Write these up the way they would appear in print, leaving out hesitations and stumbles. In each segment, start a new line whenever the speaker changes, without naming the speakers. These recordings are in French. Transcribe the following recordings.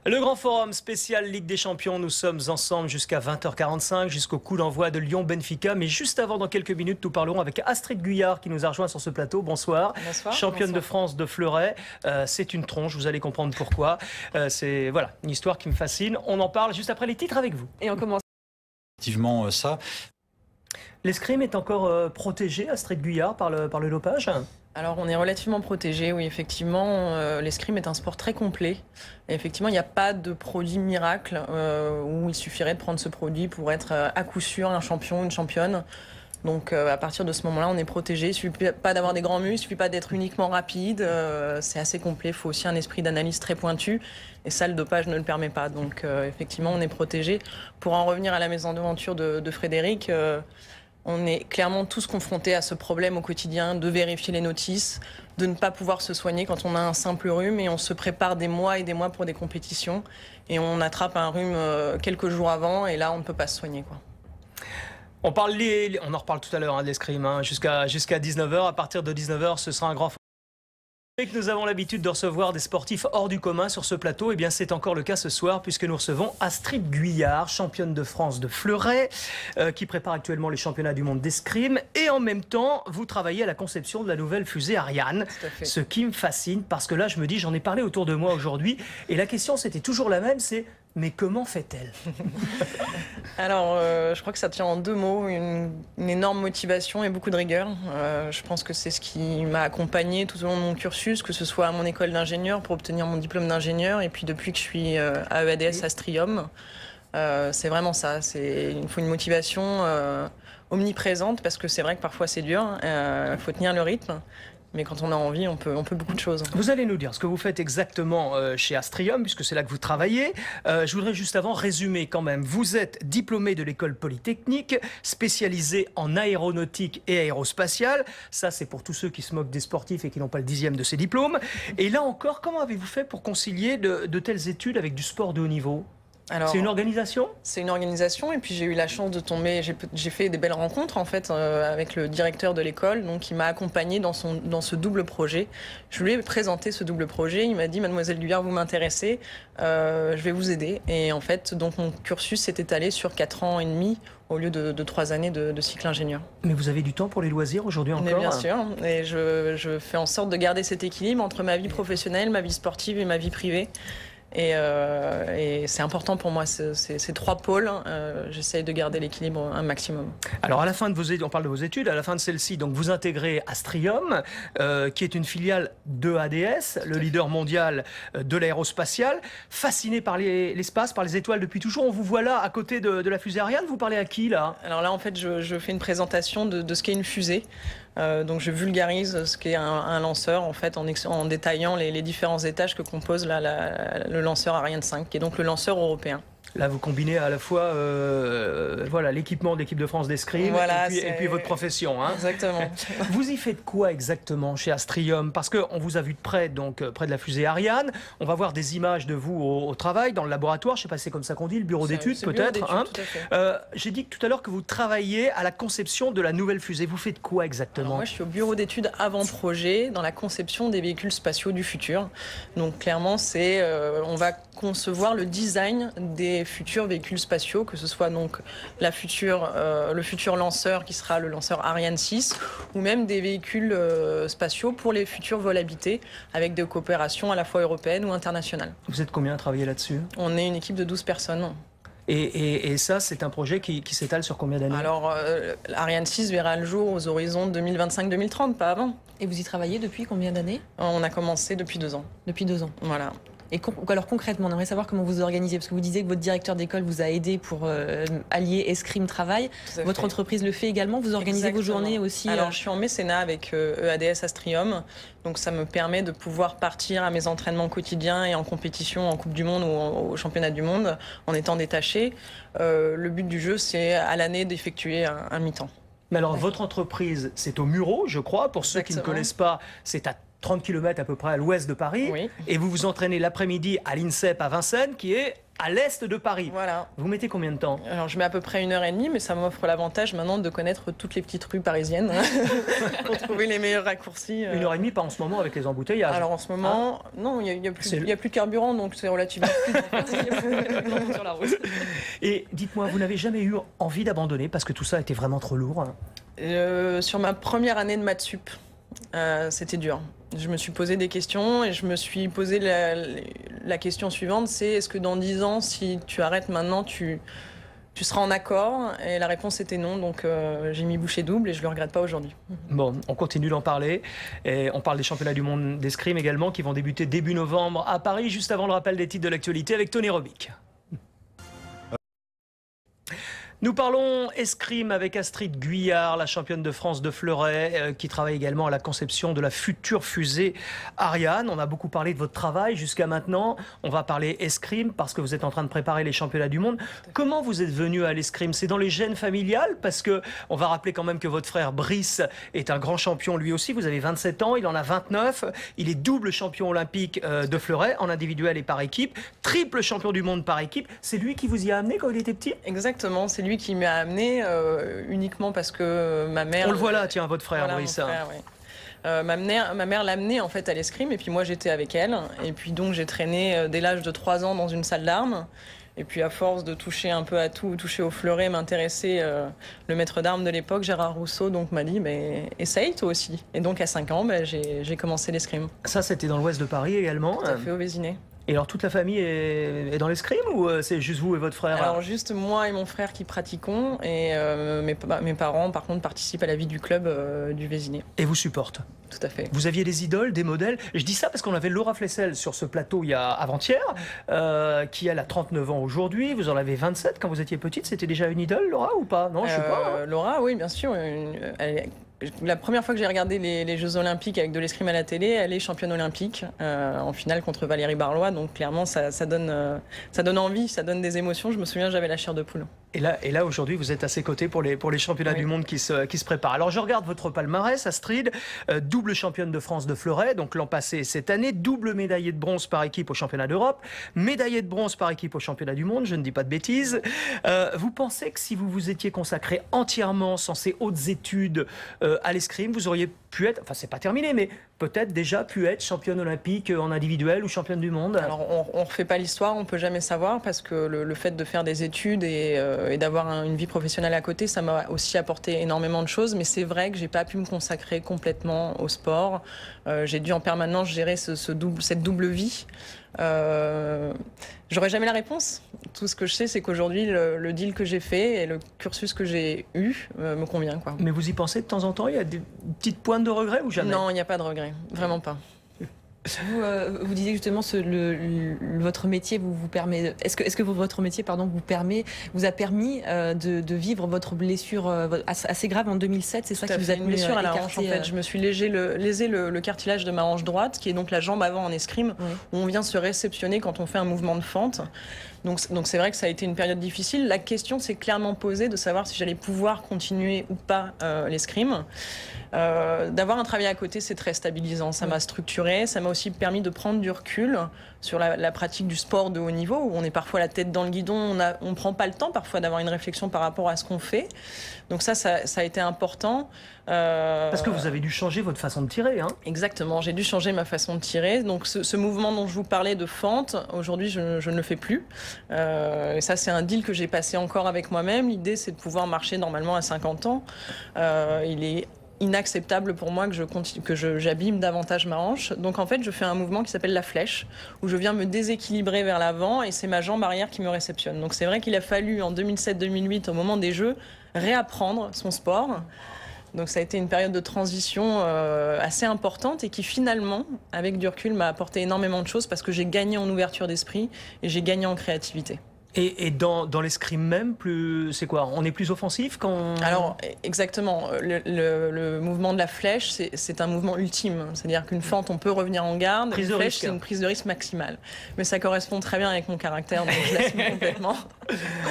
Le Grand Forum spécial Ligue des Champions, nous sommes ensemble jusqu'à 20h45, jusqu'au coup d'envoi de Lyon-Benfica. Mais juste avant, dans quelques minutes, nous parlerons avec Astrid Guyard qui nous a rejoint sur ce plateau. Bonsoir.
Bonsoir.
Championne
Bonsoir.
de France de fleuret. C'est une tronche, vous allez comprendre pourquoi. C'est voilà, une histoire qui me fascine. On en parle juste après les titres avec vous.
Et on commence.
Effectivement, ça.
L'escrime est encore protégé, Astrid Guyard, par le dopage?
Alors on est relativement protégé, oui, effectivement. L'escrime est un sport très complet. Et effectivement, il n'y a pas de produit miracle où il suffirait de prendre ce produit pour être à coup sûr un champion, une championne. Donc à partir de ce moment-là, on est protégé. Il ne suffit pas d'avoir des grands muscles, il ne suffit pas d'être uniquement rapide. C'est assez complet. Il faut aussi un esprit d'analyse très pointu. Et ça, le dopage ne le permet pas. Donc effectivement, on est protégé. Pour en revenir à la mésaventure de Frédéric, on est clairement tous confrontés à ce problème au quotidien de vérifier les notices, de ne pas pouvoir se soigner quand on a un simple rhume et on se prépare des mois et des mois pour des compétitions et on attrape un rhume quelques jours avant et là on ne peut pas se soigner, quoi.
On en reparle tout à l'heure de l'escrime, jusqu'à 19h. À partir de 19h, ce sera un grand forum. Et que nous avons l'habitude de recevoir des sportifs hors du commun sur ce plateau, et bien c'est encore le cas ce soir puisque nous recevons Astrid Guyard, championne de France de fleuret, qui prépare actuellement les championnats du monde d'escrime. Et en même temps, vous travaillez à la conception de la nouvelle fusée Ariane. Ce qui me fascine parce que là, je me dis, j'en ai parlé autour de moi aujourd'hui. Et la question, c'était toujours la même, c'est mais comment fait-elle?
Alors, je crois que ça tient en deux mots, une énorme motivation et beaucoup de rigueur. Je pense que c'est ce qui m'a accompagnée tout au long de mon cursus, que ce soit à mon école d'ingénieur pour obtenir mon diplôme d'ingénieur, et puis depuis que je suis à EADS Astrium, c'est vraiment ça. Il faut une motivation omniprésente, parce que c'est vrai que parfois c'est dur, il faut tenir le rythme. Mais quand on a envie, on peut beaucoup de choses.
Vous allez nous dire ce que vous faites exactement chez Astrium, puisque c'est là que vous travaillez. Je voudrais juste avant résumer quand même. Vous êtes diplômé de l'école polytechnique, spécialisé en aéronautique et aérospatiale. Ça, c'est pour tous ceux qui se moquent des sportifs et qui n'ont pas le 10e de ces diplômes. Et là encore, comment avez-vous fait pour concilier de telles études avec du sport de haut niveau ? C'est une organisation? C'est
une organisation, et puis j'ai eu la chance de tomber, j'ai fait des belles rencontres en fait avec le directeur de l'école, donc il m'a accompagnée dans ce double projet. Je lui ai présenté ce double projet, il m'a dit: Mademoiselle Guyard, vous m'intéressez, je vais vous aider. Et en fait, donc mon cursus s'est étalé sur 4 ans et demi au lieu de 3 années de cycle ingénieur.
Mais vous avez du temps pour les loisirs aujourd'hui encore?
Mais bien sûr, et je fais en sorte de garder cet équilibre entre ma vie professionnelle, ma vie sportive et ma vie privée. Et c'est important pour moi, ces trois pôles. J'essaye de garder l'équilibre un maximum.
Alors à la fin de vos études, on parle de vos études, à la fin de celle-ci, donc vous intégrez Astrium, qui est une filiale de ADS, le leader mondial de l'aérospatiale. Fasciné par l'espace, par les étoiles depuis toujours. On vous voit là à côté de la fusée Ariane. Vous parlez à qui là?
Alors là, en fait, je fais une présentation de ce qu'est une fusée. Donc je vulgarise ce qu'est un lanceur en fait en détaillant les différents étages que compose le lanceur Ariane 5, qui est donc le lanceur européen.
Là, vous combinez à la fois voilà, l'équipement de l'équipe de France d'escrime,
voilà,
et puis votre profession.
Exactement.
Vous y faites quoi exactement chez Astrium? Parce qu'on vous a vu de près, donc près de la fusée Ariane. On va voir des images de vous au travail, dans le laboratoire. Je ne sais pas si c'est comme ça qu'on dit, le bureau d'études peut-être. J'ai dit tout à l'heure que vous travaillez à la conception de la nouvelle fusée. Vous faites quoi exactement?
Alors moi, je suis au bureau d'études avant-projet dans la conception des véhicules spatiaux du futur. Donc clairement, on va concevoir le design des futurs véhicules spatiaux, que ce soit donc le futur lanceur qui sera le lanceur Ariane 6, ou même des véhicules spatiaux pour les futurs vols habités, avec des coopérations à la fois européennes ou internationales.
Vous êtes combien à travailler là-dessus?
On est une équipe de 12 personnes.
Et ça, c'est un projet qui s'étale sur combien d'années?
Alors, Ariane 6 verra le jour aux horizons 2025-2030, pas avant.
Et vous y travaillez depuis combien d'années?
On a commencé depuis 2 ans.
Depuis 2 ans.
Voilà.
Et alors concrètement, on aimerait savoir comment vous organisez, parce que vous disiez que votre directeur d'école vous a aidé pour allier escrime travail. Votre entreprise le fait également, vous organisez vos journées aussi?
Alors je suis en mécénat avec EADS Astrium, donc ça me permet de pouvoir partir à mes entraînements quotidiens et en compétition en Coupe du Monde ou au Championnat du Monde en étant détaché. Le but du jeu, c'est à l'année d'effectuer un mi-temps.
Mais alors votre entreprise, c'est au Mureau, je crois, pour ceux qui ne connaissent pas, c'est à 30 km à peu près à l'ouest de Paris.
Oui.
Et vous vous entraînez l'après-midi à l'INSEP à Vincennes, qui est à l'est de Paris.
Voilà.
Vous mettez combien de temps?
Alors je mets à peu près 1h30, mais ça m'offre l'avantage maintenant de connaître toutes les petites rues parisiennes pour trouver les meilleurs raccourcis.
1h30, pas en ce moment avec les embouteillages.
Alors en ce moment, non, il n'y a plus de carburant, donc c'est relativement fluide sur la route.
Et dites-moi, vous n'avez jamais eu envie d'abandonner parce que tout ça était vraiment trop lourd?
Sur ma première année de maths sup, c'était dur. Je me suis posé des questions et je me suis posé la question suivante, c'est est-ce que dans 10 ans, si tu arrêtes maintenant, tu seras en accord? Et la réponse était non, donc j'ai mis bouchée double et je ne le regrette pas aujourd'hui.
Bon, on continue d'en parler. Et on parle des championnats du monde d'escrime également qui vont débuter début novembre à Paris, juste avant le rappel des titres de l'actualité avec Tony Robic. Nous parlons escrime avec Astrid Guyard, la championne de France de fleuret, qui travaille également à la conception de la future fusée Ariane. On a beaucoup parlé de votre travail jusqu'à maintenant. On va parler escrime parce que vous êtes en train de préparer les championnats du monde. Comment vous êtes venu à l'escrime? C'est dans les gènes familiales? Parce que on va rappeler quand même que votre frère Brice est un grand champion lui aussi. Vous avez 27 ans, il en a 29. Il est double champion olympique de fleuret en individuel et par équipe. Triple champion du monde par équipe. C'est lui qui vous y a amené quand il était petit?
Exactement, c'est lui qui m'a amené uniquement parce que ma mère...
On le voit là, tiens, votre frère,
voilà,
Brice.
Mon frère, oui. Ma mère l'a amené en fait à l'escrime et puis moi j'étais avec elle. Et puis donc j'ai traîné dès l'âge de 3 ans dans une salle d'armes. Et puis à force de toucher un peu à tout, toucher au fleuret, m'intéresser, le maître d'armes de l'époque, Gérard Rousseau, donc m'a dit essaye toi aussi. Et donc à 5 ans, j'ai commencé l'escrime.
Ça c'était dans l'ouest de Paris également?
Tout à fait, au Vésinet.
Et alors toute la famille est dans l'escrime ou c'est juste vous et votre frère?
Alors juste moi et mon frère qui pratiquons et mes parents par contre participent à la vie du club du Vésinet.
Et vous supportent?
Tout à fait.
Vous aviez des idoles, des modèles? Je dis ça parce qu'on avait Laura Flessel sur ce plateau avant-hier, qui elle a 39 ans aujourd'hui. Vous en avez 27 quand vous étiez petite. C'était déjà une idole, Laura, ou pas? Non, je sais pas.
Laura, oui, bien sûr. La première fois que j'ai regardé les Jeux Olympiques avec de l'escrime à la télé, elle est championne olympique en finale contre Valérie Barlois. Donc clairement, ça donne envie, ça donne des émotions. Je me souviens, j'avais la chair de poule.
Et là aujourd'hui, vous êtes à ses côtés pour les championnats du monde qui se préparent. Alors je regarde votre palmarès, Astrid, double championne de France de fleuret, donc l'an passé et cette année, double médaillée de bronze par équipe au championnat d'Europe, médaillée de bronze par équipe au championnat du monde, je ne dis pas de bêtises. Vous pensez que si vous vous étiez consacré entièrement sans ces hautes études à l'escrime, vous auriez pu être, enfin c'est pas terminé, mais peut-être déjà pu être championne olympique en individuel ou championne du monde?
Alors on ne refait pas l'histoire, on peut jamais savoir parce que le fait de faire des études et d'avoir une vie professionnelle à côté, ça m'a aussi apporté énormément de choses, mais c'est vrai que j'ai pas pu me consacrer complètement au sport. J'ai dû en permanence gérer cette double vie. J'aurais jamais la réponse. Tout ce que je sais, c'est qu'aujourd'hui, le deal que j'ai fait et le cursus que j'ai eu me convient, quoi.
Mais vous y pensez de temps en temps? Il y a des petites pointes de regret ou jamais?
Non, il n'y a pas de regret. Vraiment pas.
Vous disiez justement votre métier vous permet. Est-ce que votre métier vous a permis de vivre votre blessure assez grave en 2007? C'est ça qui vous a
une blessure à la hanche en fait. Je me suis lésé le cartilage de ma hanche droite, qui est donc la jambe avant en escrime, oui, où on vient se réceptionner quand on fait un mouvement de fente. Donc c'est vrai que ça a été une période difficile. La question s'est clairement posée de savoir si j'allais pouvoir continuer ou pas l'escrime. D'avoir un travail à côté, c'est très stabilisant. Ça m'a structuré, ça m'a aussi permis de prendre du recul sur la pratique du sport de haut niveau, où on est parfois la tête dans le guidon, on ne prend pas le temps parfois d'avoir une réflexion par rapport à ce qu'on fait. Donc ça a été important.
Parce que vous avez dû changer votre façon de tirer, hein?
Exactement, j'ai dû changer ma façon de tirer. Donc ce mouvement dont je vous parlais de fente, aujourd'hui je ne le fais plus. Et ça c'est un deal que j'ai passé encore avec moi-même. L'idée c'est de pouvoir marcher normalement à 50 ans. Il est inacceptable pour moi que j'abîme davantage ma hanche. Donc en fait, je fais un mouvement qui s'appelle la flèche, où je viens me déséquilibrer vers l'avant et c'est ma jambe arrière qui me réceptionne. Donc c'est vrai qu'il a fallu en 2007-2008, au moment des Jeux, réapprendre son sport. Donc ça a été une période de transition assez importante et qui finalement, avec du recul, m'a apporté énormément de choses parce que j'ai gagné en ouverture d'esprit et j'ai gagné en créativité.
Et dans l'escrime même, c'est quoi? On est plus offensif quand...
Alors, exactement. Le mouvement de la flèche, c'est un mouvement ultime. C'est-à-dire qu'une fente, on peut revenir en garde. Une flèche, c'est une prise de risque maximale. Mais ça correspond très bien avec mon caractère, donc je l'assume complètement.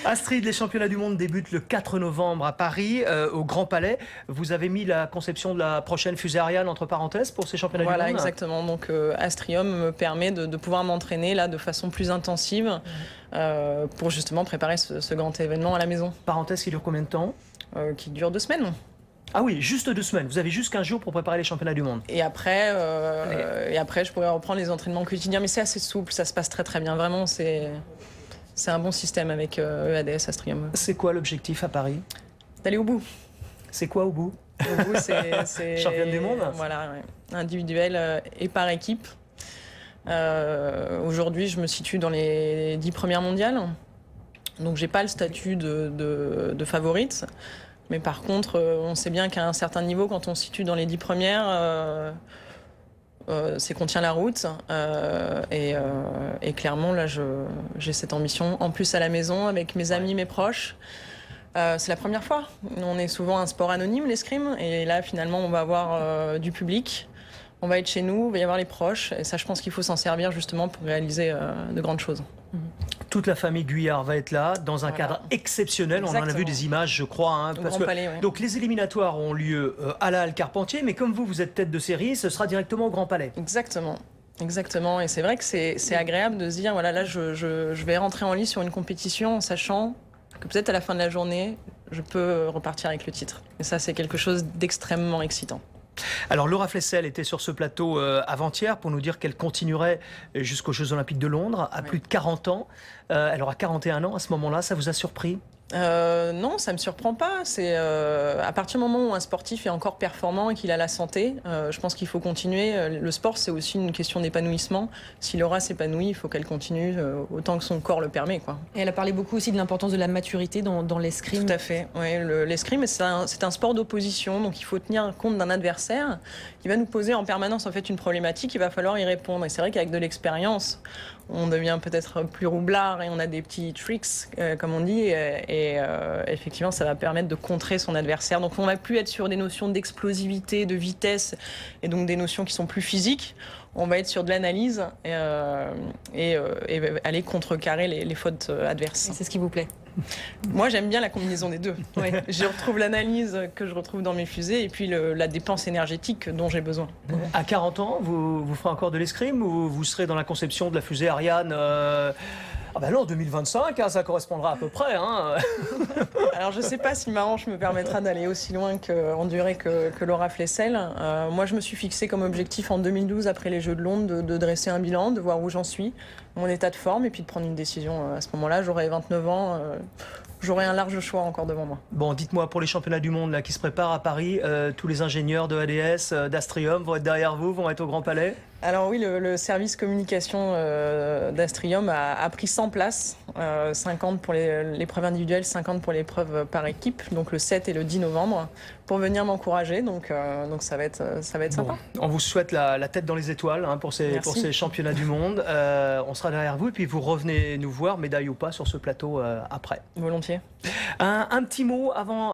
Astrid, les championnats du monde débutent le 4 novembre à Paris, au Grand Palais. Vous avez mis la conception de la prochaine fusée Ariane entre parenthèses pour ces championnats du monde?
Voilà, exactement. Donc Astrium me permet de pouvoir m'entraîner là de façon plus intensive. pour justement préparer ce grand événement à la maison.
Parenthèse qui dure combien de temps?
Qui dure 2 semaines.
Ah oui, juste 2 semaines. Vous avez juste 15 jours pour préparer les championnats du monde.
Et après, je pourrais reprendre les entraînements quotidiens. Mais c'est assez souple, ça se passe très très bien. Vraiment, c'est un bon système avec EADS Astrium.
C'est quoi l'objectif à Paris?
D'aller au bout.
C'est quoi au bout?
Au bout, c'est
championne du monde.
Voilà, ouais. Individuel et par équipe. Aujourd'hui, je me situe dans les 10 premières mondiales. Donc, j'ai pas le statut de favorite. Mais par contre, on sait bien qu'à un certain niveau, quand on se situe dans les 10 premières, c'est qu'on tient la route. Et clairement, là, j'ai cette ambition. En plus, à la maison, avec mes amis, mes proches. C'est la première fois. On est souvent un sport anonyme, l'escrime. Et là, finalement, on va avoir du public. On va être chez nous, il va y avoir les proches. Et ça, je pense qu'il faut s'en servir justement pour réaliser de grandes choses.
Toute la famille Guyard va être là, dans un cadre exceptionnel.
Exactement.
On en a vu des images, je crois. Hein,
Au Grand Palais, ouais.
Donc les éliminatoires ont lieu à la Halle Carpentier, mais comme vous êtes tête de série, ce sera directement au Grand Palais.
Exactement. Exactement. Et c'est vrai que c'est agréable de se dire, voilà, là, je vais rentrer en lice sur une compétition en sachant que peut-être à la fin de la journée, je peux repartir avec le titre. Et ça, c'est quelque chose d'extrêmement excitant.
Alors Laura Flessel était sur ce plateau avant-hier pour nous dire qu'elle continuerait jusqu'aux Jeux Olympiques de Londres à plus de 40 ans. Elle aura 41 ans à ce moment-là, ça vous a surpris?
Non, ça me surprend pas. C'est à partir du moment où un sportif est encore performant et qu'il a la santé, je pense qu'il faut continuer. Le sport, c'est aussi une question d'épanouissement. Si Laura s'épanouit, il faut qu'elle continue autant que son corps le permet, quoi.
Et elle a parlé beaucoup aussi de l'importance de la maturité dans l'escrime.
Tout à fait. Ouais, l'escrime, c'est un sport d'opposition, donc il faut tenir compte d'un adversaire qui va nous poser en permanence en fait une problématique. Il va falloir y répondre. Et c'est vrai qu'avec de l'expérience, on devient peut-être plus roublard et on a des petits tricks, comme on dit, et effectivement, ça va permettre de contrer son adversaire. Donc, on ne va plus être sur des notions d'explosivité, de vitesse, et donc des notions qui sont plus physiques. On va être sur de l'analyse et aller contrecarrer les fautes adverses.
C'est ce qui vous plaît?
Moi, j'aime bien la combinaison des deux.
Ouais.
Je retrouve l'analyse que je retrouve dans mes fusées et puis la dépense énergétique dont j'ai besoin.
À 40 ans, vous ferez encore de l'escrime ou vous serez dans la conception de la fusée Ariane Ah ben non, 2025, hein, ça correspondra à peu près. Hein.
Alors je ne sais pas si ma hanche me permettra d'aller aussi loin en durée que Laura Flessel. Moi, je me suis fixé comme objectif en 2012, après les Jeux de Londres, de dresser un bilan, de voir où j'en suis, mon état de forme, et puis de prendre une décision à ce moment-là. J'aurai 29 ans, j'aurai un large choix encore devant moi. Bon,
dites-moi, pour les championnats du monde là, qui se préparent à Paris, tous les ingénieurs de ADS, d'Astrium vont être derrière vous, vont être au Grand Palais?
Alors oui, le service communication d'Astrium a pris 100 places, 50 pour l'épreuve individuelle, 50 pour l'épreuve par équipe, donc le 7 et le 10 novembre, pour venir m'encourager, donc ça va être sympa.
On vous souhaite la tête dans les étoiles hein, pour ces championnats du monde. On sera derrière vous et puis vous revenez nous voir, médaille ou pas, sur ce plateau après.
Volontiers.
Un petit mot avant